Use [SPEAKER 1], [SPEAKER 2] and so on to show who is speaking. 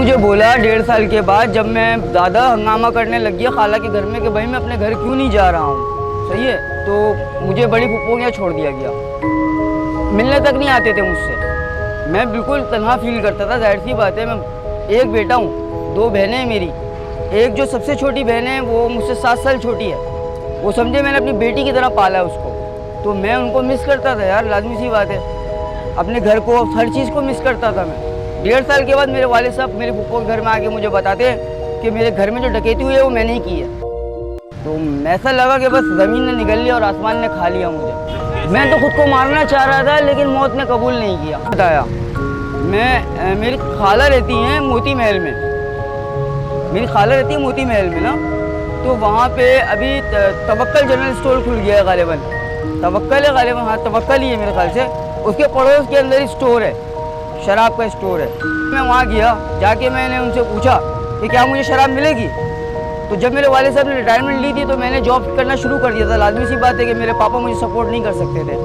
[SPEAKER 1] मुझे बोला 1.5 साल के बाद, जब मैं ज़्यादा हंगामा करने लग गया खाला के घर में कि भाई मैं अपने घर क्यों नहीं जा रहा हूँ, सही है, तो मुझे बड़ी फूफो के यहाँ छोड़ दिया गया। मिलने तक नहीं आते थे मुझसे। मैं बिल्कुल तन्हा फील करता था। जाहिर सी बात है, मैं एक बेटा हूँ, 2 बहनें हैं मेरी। एक जो सबसे छोटी बहन है वो मुझसे 7 साल छोटी है। वो समझे मैंने अपनी बेटी की तरह पाला है उसको, तो मैं उनको मिस करता था यार, लाजमी सी बात है। अपने घर को, हर चीज़ को मिस करता था मैं। 1.5 साल के बाद मेरे वालिद साहब मेरे फूफो के घर में आके मुझे बताते हैं कि मेरे घर में जो डकैती हुई है वो मैंने ही की है। तो ऐसा लगा कि बस ज़मीन ने निगल लिया और आसमान ने खा लिया मुझे। मैं तो खुद को मारना चाह रहा था, लेकिन मौत ने कबूल नहीं किया। बताया मेरी खाला रहती हैं मोती महल में। मेरी खाला रहती है मोती महल में ना, तो वहाँ पे अभी तवक्कल जनरल स्टोर खुल गया है गालिबन। तवक्कल है गालिबन, हाँ तवक्कल ही है मेरे ख्याल से। उसके पड़ोस के अंदर ही स्टोर है, शराब का स्टोर है। मैं वहाँ गया, जाके मैंने उनसे पूछा कि क्या मुझे शराब मिलेगी। तो जब मेरे वाले साहब ने रिटायरमेंट ली थी तो मैंने जॉब करना शुरू कर दिया था। लाजमी सी बात है कि मेरे पापा मुझे सपोर्ट नहीं कर सकते थे।